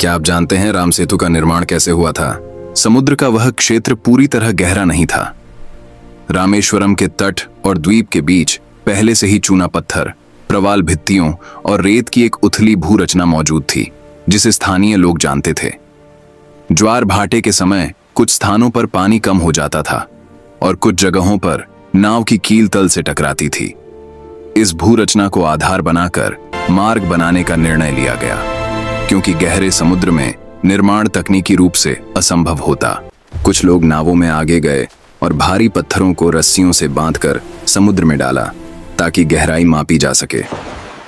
क्या आप जानते हैं राम सेतु का निर्माण कैसे हुआ था? समुद्र का वह क्षेत्र पूरी तरह गहरा नहीं था। रामेश्वरम के तट और द्वीप के बीच पहले से ही चूना पत्थर, प्रवाल भित्तियों और रेत की एक उथली भू रचना मौजूद थी, जिसे स्थानीय लोग जानते थे। ज्वार भाटे के समय कुछ स्थानों पर पानी कम हो जाता था और कुछ जगहों पर नाव की कील तल से टकराती थी। इस भू रचना को आधार बनाकर मार्ग बनाने का निर्णय लिया गया, क्योंकि गहरे समुद्र में निर्माण तकनीकी रूप से असंभव होता। कुछ लोग नावों में आगे गए और भारी पत्थरों को रस्सियों से बांधकर समुद्र में डाला, ताकि गहराई मापी जा सके।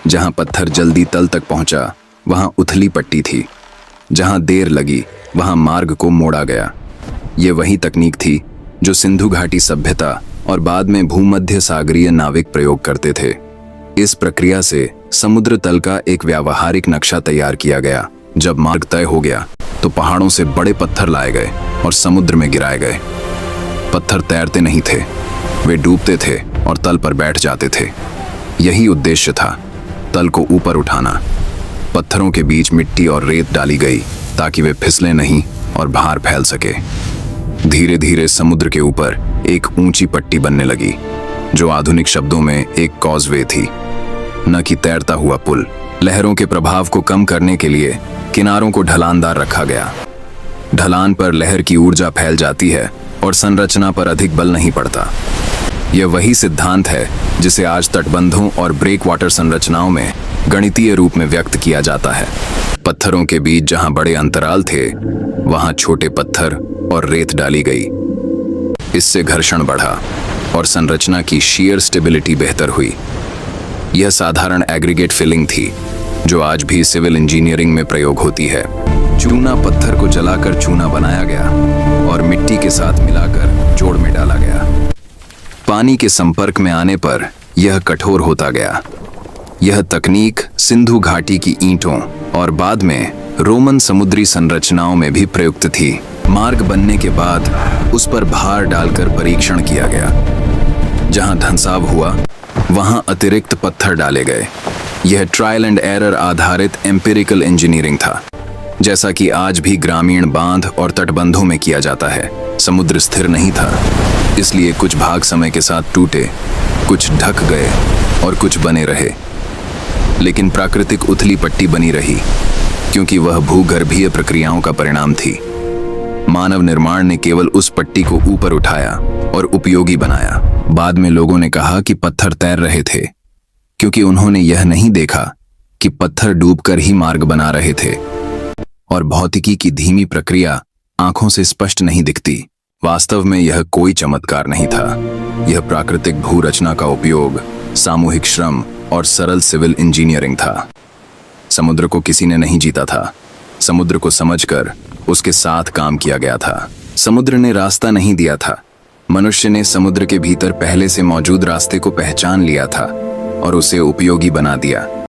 जहां पत्थर जल्दी तल तक पहुंचा, वहां उथली पट्टी थी। जहां देर लगी, वहां मार्ग को मोड़ा गया। ये वही तकनीक थी जो सिंधु घाटी सभ्यता और बाद में भूमध्य सागरीय नाविक प्रयोग करते थे। इस प्रक्रिया से समुद्र तल का एक व्यावहारिक नक्शा तैयार किया गया। जब मार्ग तय हो गया तो पहाड़ों से बड़े पत्थर लाए गए और समुद्र में गिराए गए। पत्थर तैरते नहीं थे, वे डूबते थे और तल पर बैठ जाते थे। यही उद्देश्य था, तल को ऊपर उठाना। पत्थरों के बीच मिट्टी और रेत डाली गई ताकि वे फिसले नहीं और भार फैल सके। धीरे धीरे समुद्र के ऊपर एक ऊंची पट्टी बनने लगी, जो आधुनिक शब्दों में एक कॉजवे थी, न कि तैरता हुआ पुल। लहरों के प्रभाव को कम करने के लिए किनारों को ढलानदार रखा गया। ढलान पर लहर की ऊर्जा फैल जाती है और संरचना पर अधिक बल नहीं पड़ता। यह वही सिद्धांत है जिसे आज तटबंधों और ब्रेक वाटर संरचनाओं में गणितीय रूप में व्यक्त किया जाता है। पत्थरों के बीच जहां बड़े अंतराल थे, वहां छोटे पत्थर और रेत डाली गई। इससे घर्षण बढ़ा और संरचना की शीयर स्टेबिलिटी बेहतर हुई। यह साधारण एग्रीगेट फिलिंग थी, जो आज भी सिविल इंजीनियरिंग में प्रयोग होती है। चूना पत्थर को जलाकर चूना बनाया गया और मिट्टी के साथ मिलाकर जोड़ में डाला गया। पानी के संपर्क में आने पर यह कठोर होता गया। यह तकनीक सिंधु घाटी की ईंटों और बाद में रोमन समुद्री संरचनाओं में भी प्रयुक्त थी। मार्ग बनने के बाद उस पर भार डालकर परीक्षण किया गया। जहां धंसाव हुआ, वहां अतिरिक्त पत्थर डाले गए। यह ट्रायल एंड एरर आधारित एम्पिरिकल इंजीनियरिंग था, जैसा कि आज भी ग्रामीण बांध और तटबंधों में किया जाता है। समुद्र स्थिर नहीं था, इसलिए कुछ भाग समय के साथ टूटे, कुछ ढक गए और कुछ बने रहे। लेकिन प्राकृतिक उथली पट्टी बनी रही, क्योंकि वह भूगर्भीय प्रक्रियाओं का परिणाम थी। मानव निर्माण ने केवल उस पट्टी को ऊपर उठाया और उपयोगी बनाया। बाद में लोगों ने कहा कि पत्थर तैर रहे थे, क्योंकि उन्होंने यह नहीं देखा कि पत्थर डूबकर ही मार्ग बना रहे थे। और भौतिकी की धीमी प्रक्रिया आंखों से स्पष्ट नहीं दिखती। वास्तव में यह कोई चमत्कार नहीं था। यह प्राकृतिक भू रचना का उपयोग, सामूहिक श्रम और सरल सिविल इंजीनियरिंग था। समुद्र को किसी ने नहीं जीता था। समुद्र को समझकर उसके साथ काम किया गया था। समुद्र ने रास्ता नहीं दिया था। मनुष्य ने समुद्र के भीतर पहले से मौजूद रास्ते को पहचान लिया था और उसे उपयोगी बना दिया।